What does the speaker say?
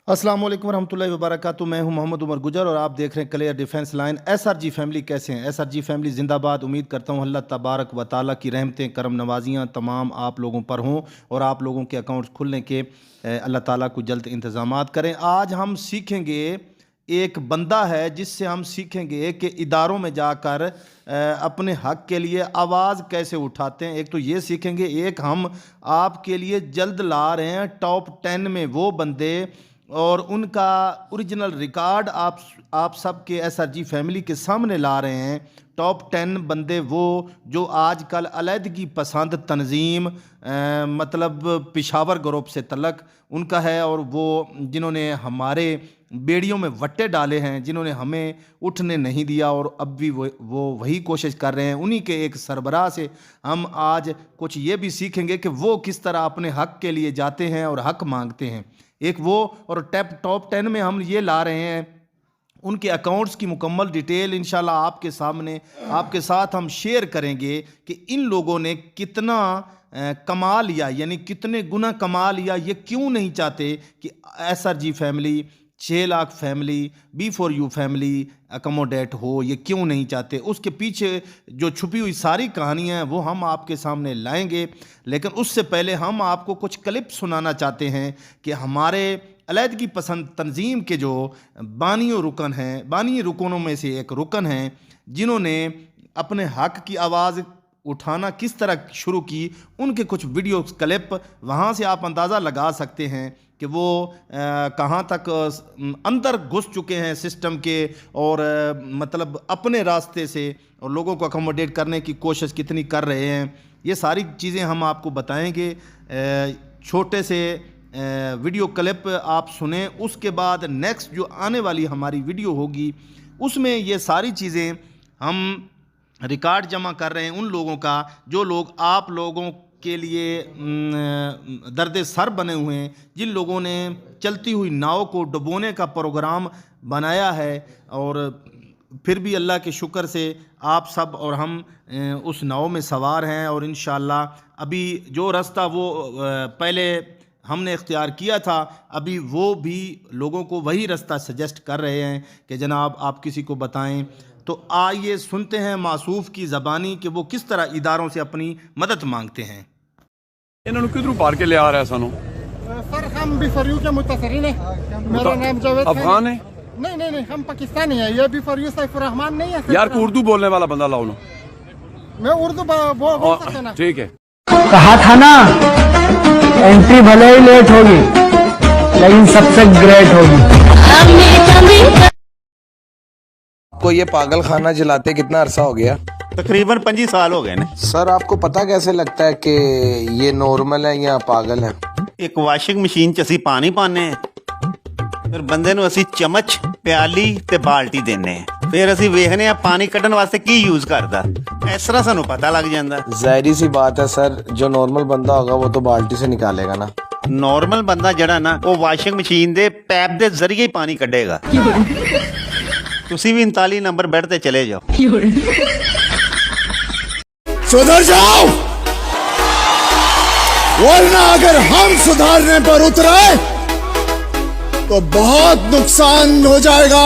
अस्सलाम वालेकुम रहमतुल्लाहि व बरकातुहू। मैं हूं मोहम्मद उमर गुजर और आप देख रहे हैं clear defence line. SRG family कैसे हैं? एसआरजी फैमिली जिंदाबाद। उम्मीद करता हूं अल्लाह तबारक व ताला की रहमतें करम नवाजियां तमाम आप लोगों पर हों और आप लोगों के अकाउंट्स खुलने के अल्लाह ताला को जल्द इंतज़ामात करें। आज हम सीखेंगे, एक बंदा है जिससे हम सीखेंगे कि इदारों में जाकर अपने हक़ के लिए आवाज़ कैसे उठाते हैं। एक तो ये सीखेंगे, एक हम आपके लिए जल्द ला रहे हैं टॉप 10 में वो बंदे और उनका ओरिजिनल रिकॉर्ड आप सब के एसआरजी फैमिली के सामने ला रहे हैं। टॉप 10 बंदे वो जो आजकल अलहदगी पसंद तंजीम मतलब पेशावर ग्रुप से तलक उनका है और वो जिन्होंने हमारे बेड़ियों में वट्टे डाले हैं, जिन्होंने हमें उठने नहीं दिया और अब भी वो वही कोशिश कर रहे हैं। उन्हीं के एक सरबराह से हम आज कुछ ये भी सीखेंगे कि वो किस तरह अपने हक़ के लिए जाते हैं और हक़ मांगते हैं। एक वो और टॉप 10 में हम ये ला रहे हैं उनके अकाउंट्स की मुकम्मल डिटेल इंशाल्लाह आपके सामने आपके साथ हम शेयर करेंगे कि इन लोगों ने कितना कमा लिया, यानी कितने गुना कमा लिया। ये क्यों नहीं चाहते कि SRG family, 6 lakh family, B4U family accommodate हो, ये क्यों नहीं चाहते? उसके पीछे जो छुपी हुई सारी कहानियाँ हैं वो हम आपके सामने लाएंगे। लेकिन उससे पहले हम आपको कुछ क्लिप सुनाना चाहते हैं कि हमारे अलहदगी पसंद तंजीम के जो बानी रुकन हैं, बानी रुकनों में से एक रुकन हैं जिन्होंने अपने हक़ की आवाज़ उठाना किस तरह शुरू की, उनके कुछ वीडियो क्लिप वहाँ से आप अंदाज़ा लगा सकते हैं कि वो कहाँ तक अंदर घुस चुके हैं सिस्टम के और मतलब अपने रास्ते से और लोगों को अकोमोडेट करने की कोशिश कितनी कर रहे हैं। ये सारी चीज़ें हम आपको बताएंगे। छोटे से वीडियो क्लिप आप सुने, उसके बाद नेक्स्ट जो आने वाली हमारी वीडियो होगी उसमें ये सारी चीज़ें हम रिकॉर्ड जमा कर रहे हैं उन लोगों का जो लोग आप लोगों के लिए दर्द सर बने हुए हैं, जिन लोगों ने चलती हुई नाव को डुबोने का प्रोग्राम बनाया है और फिर भी अल्लाह के शुक्र से आप सब और हम उस नाव में सवार हैं और इंशाअल्लाह अभी जो रास्ता वो पहले हमने इख्तियार किया था अभी वो भी लोगों को वही रास्ता सजेस्ट कर रहे हैं कि जनाब आप किसी को बताएं। तो आइए सुनते हैं मासूफ की ज़बानी कि वो किस तरह इदारों से अपनी मदद मांगते हैं। इन्होंने किधरों पार के ले आ रहा है सानू? सर हम B4U के मुतसरीन हैं। मेरा नाम जावेद अफगान है? नहीं हम पाकिस्तानी हैं। ये B4U सैफुर रहमान नहीं है यार उर्दू बोलने वाला बंदा लाओ ना। मैं उर्दू बोल सकता ना। ठीक है। कहा था ना एंट्री भले ही लेट होगी लेकिन सबसे ग्रेट होगी। को ये पागल खाना चलाते कितना अरसा हो गया? तकरीबन 25 साल हो गए ने। सर आपको पता कैसे लगता है कि ये नॉर्मल है या पागल है? एक वाशिंग मशीन च असी पानी पाने फिर बंदे नूं असी चमच, प्याली ते बाल्टी देने फिर असी वेखने आ पानी कड्ढण वास्ते की यूज करदा। इस तरह सानू पता लग जांदा। जाहिर सी बात है सर, जो नॉर्मल बंदा होगा वो तो बाल्टी से निकालेगा ना। नॉर्मल बंदा जड़ा ना वो वाशिंग मशीन दे पैप दे जरिए ही पानी कड्ढेगा। तुसी भी 39 नंबर बेड ते चले जाओ। सुधर जाओ, वरना अगर हम सुधारने पर उतरे तो बहुत नुकसान हो जाएगा।